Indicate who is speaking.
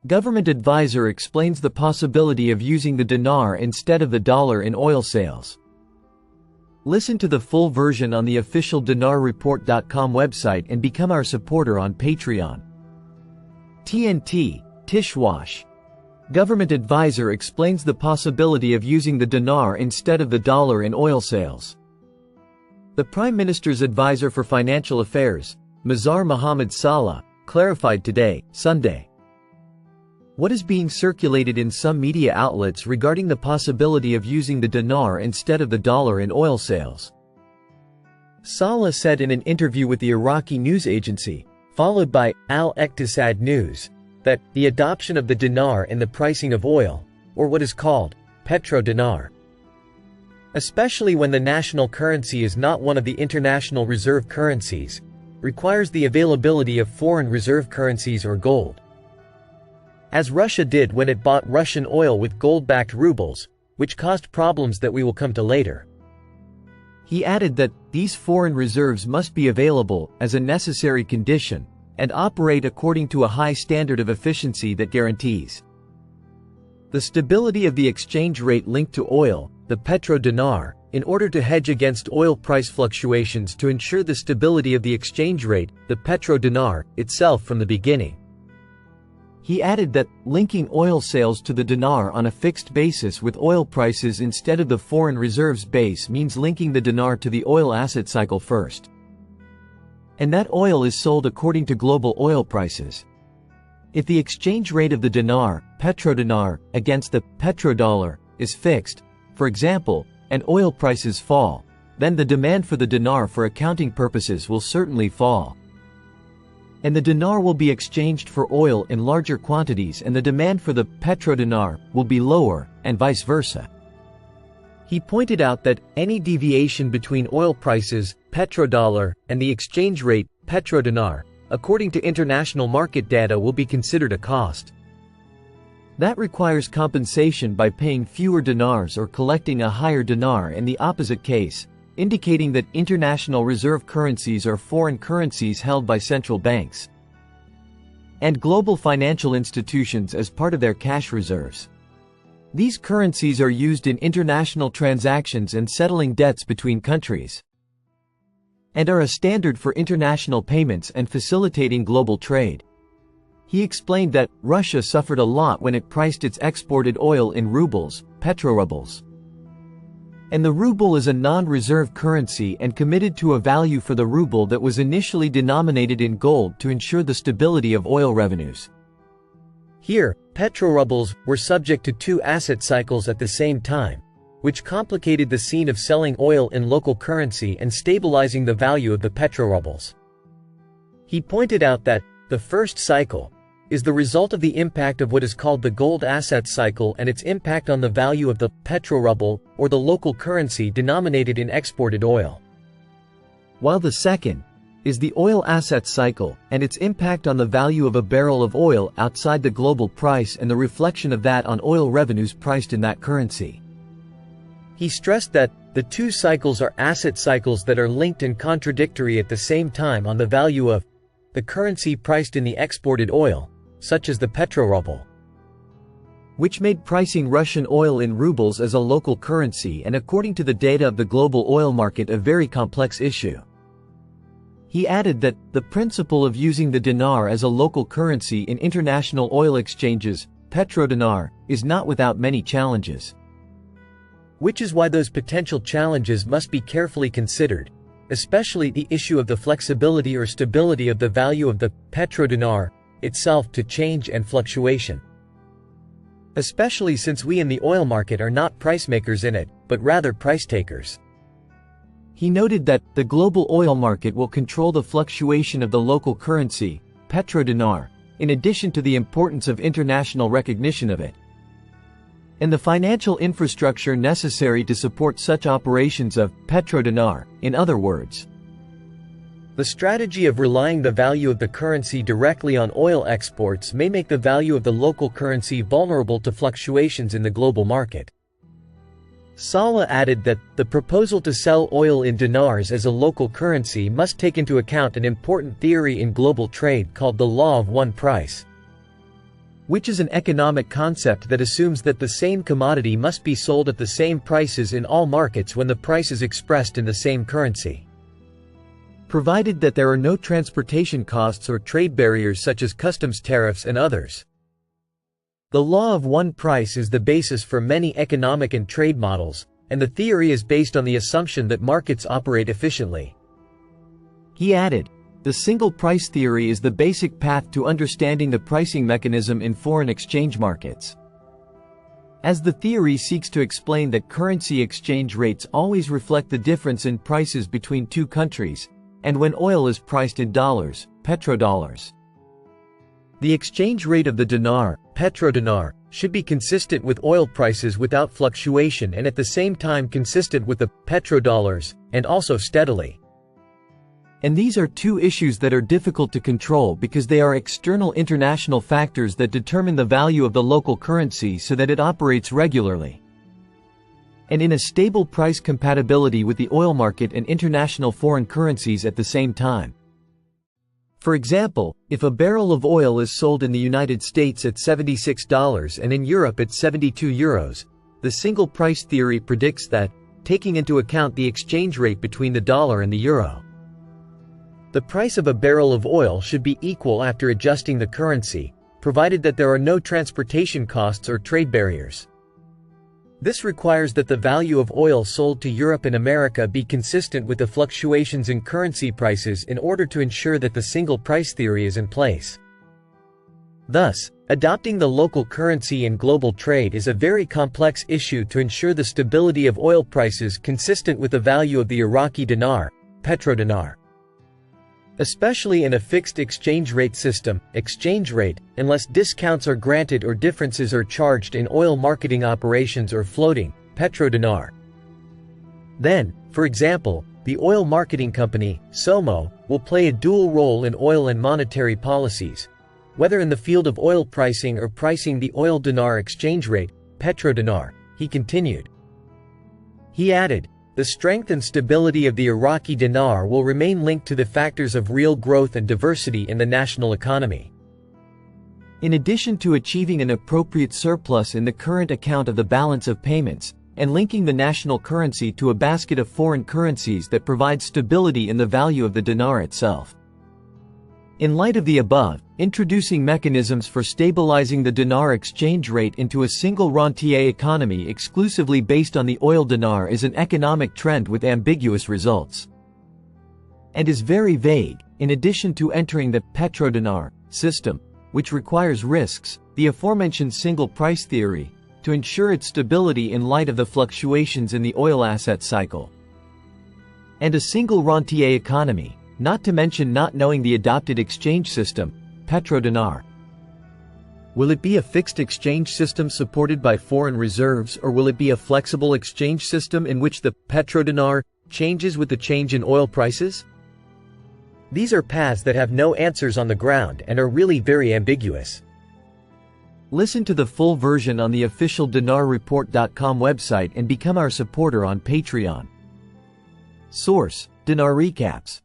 Speaker 1: Government advisor explains the possibility of using the dinar instead of the dollar in oil sales. Listen to the full version on the official dinarreport.com website and become our supporter on Patreon. TNT, Tishwash. Government advisor explains the possibility of using the dinar instead of the dollar in oil sales. The Prime Minister's advisor for financial affairs, Mazhar Mohammad Salah, clarified today, Sunday, what is being circulated in some media outlets regarding the possibility of using the dinar instead of the dollar in oil sales. Salah said in an interview with the Iraqi news agency, followed by Al-Iqtisad News, that the adoption of the dinar in the pricing of oil, or what is called petro-dinar, especially when the national currency is not one of the international reserve currencies, requires the availability of foreign reserve currencies or gold, as Russia did when it bought Russian oil with gold-backed rubles, which caused problems that we will come to later. He added that these foreign reserves must be available as a necessary condition and operate according to a high standard of efficiency that guarantees the stability of the exchange rate linked to oil, the petro-dinar, in order to hedge against oil price fluctuations to ensure the stability of the exchange rate, the petro-dinar, itself from the beginning. He added that linking oil sales to the dinar on a fixed basis with oil prices instead of the foreign reserves base means linking the dinar to the oil asset cycle first, and that oil is sold according to global oil prices. If the exchange rate of the dinar, petro-dinar, against the petrodollar is fixed, for example, and oil prices fall, then the demand for the dinar for accounting purposes will certainly fall, and the dinar will be exchanged for oil in larger quantities and the demand for the petro-dinar will be lower, and vice versa. He pointed out that any deviation between oil prices, petrodollar, and the exchange rate, petrodinar, according to international market data will be considered a cost. That requires compensation by paying fewer dinars or collecting a higher dinar in the opposite case, indicating that international reserve currencies are foreign currencies held by central banks and global financial institutions as part of their cash reserves. These currencies are used in international transactions and settling debts between countries, and are a standard for international payments and facilitating global trade. He explained that Russia suffered a lot when it priced its exported oil in rubles, petrorubles, and the ruble is a non-reserve currency and committed to a value for the ruble that was initially denominated in gold to ensure the stability of oil revenues. Here, petrorubles were subject to two asset cycles at the same time, which complicated the scene of selling oil in local currency and stabilizing the value of the petrorubles. He pointed out that the first cycle is the result of the impact of what is called the gold asset cycle and its impact on the value of the petroruble, or the local currency denominated in exported oil, while the second is the oil asset cycle and its impact on the value of a barrel of oil outside the global price and the reflection of that on oil revenues priced in that currency. He stressed that the two cycles are asset cycles that are linked and contradictory at the same time on the value of the currency priced in the exported oil, such as the petroruble, which made pricing Russian oil in rubles as a local currency and according to the data of the global oil market a very complex issue. He added that the principle of using the dinar as a local currency in international oil exchanges, petrodinar, is not without many challenges, which is why those potential challenges must be carefully considered, especially the issue of the flexibility or stability of the value of the petrodinar itself to change and fluctuation, especially since we in the oil market are not price makers in it, but rather price takers. He noted that the global oil market will control the fluctuation of the local currency, petrodinar, in addition to the importance of international recognition of it, and the financial infrastructure necessary to support such operations of petrodinar, in other words. The strategy of relying the value of the currency directly on oil exports may make the value of the local currency vulnerable to fluctuations in the global market. Salah added that the proposal to sell oil in dinars as a local currency must take into account an important theory in global trade called the law of one price. which is an economic concept that assumes that the same commodity must be sold at the same prices in all markets when the price is expressed in the same currency, provided that there are no transportation costs or trade barriers such as customs tariffs and others. The law of one price is the basis for many economic and trade models, and the theory is based on the assumption that markets operate efficiently. He added, "The single price theory is the basic path to understanding the pricing mechanism in foreign exchange markets, as the theory seeks to explain that currency exchange rates always reflect the difference in prices between two countries, and when oil is priced in dollars, petrodollars, the exchange rate of the dinar, petrodinar, should be consistent with oil prices without fluctuation and at the same time consistent with the petrodollars, and also steadily. And these are two issues that are difficult to control because they are external international factors that determine the value of the local currency so that it operates regularly and in a stable price compatibility with the oil market and international foreign currencies at the same time. For example, if a barrel of oil is sold in the United States at $76 and in Europe at €72, the single price theory predicts that, taking into account the exchange rate between the dollar and the euro, the price of a barrel of oil should be equal after adjusting the currency, provided that there are no transportation costs or trade barriers. This requires that the value of oil sold to Europe and America be consistent with the fluctuations in currency prices in order to ensure that the single price theory is in place. Thus, adopting the local currency in global trade is a very complex issue to ensure the stability of oil prices consistent with the value of the Iraqi dinar, petrodinar. Especially in a fixed exchange rate system, unless discounts are granted or differences are charged in oil marketing operations or floating, petrodinar. Then, for example, the oil marketing company, SOMO, will play a dual role in oil and monetary policies, whether in the field of oil pricing or pricing the oil dinar exchange rate, petrodinar, he continued. He added, "The strength and stability of the Iraqi dinar will remain linked to the factors of real growth and diversity in the national economy. In addition to achieving an appropriate surplus in the current account of the balance of payments, and linking the national currency to a basket of foreign currencies that provide stability in the value of the dinar itself. In light of the above, introducing mechanisms for stabilizing the dinar exchange rate into a single rentier economy exclusively based on the oil dinar is an economic trend with ambiguous results, and is very vague. In addition to entering the petrodinar system, which requires risks, the aforementioned single price theory, to ensure its stability in light of the fluctuations in the oil asset cycle, and a single rentier economy, not to mention not knowing the adopted exchange system, petrodinar. Will it be a fixed exchange system supported by foreign reserves, or will it be a flexible exchange system in which the petrodinar changes with the change in oil prices? These are paths that have no answers on the ground and are really very ambiguous. Listen to the full version on the official dinarreport.com website and become our supporter on Patreon. Source: Dinar Recaps.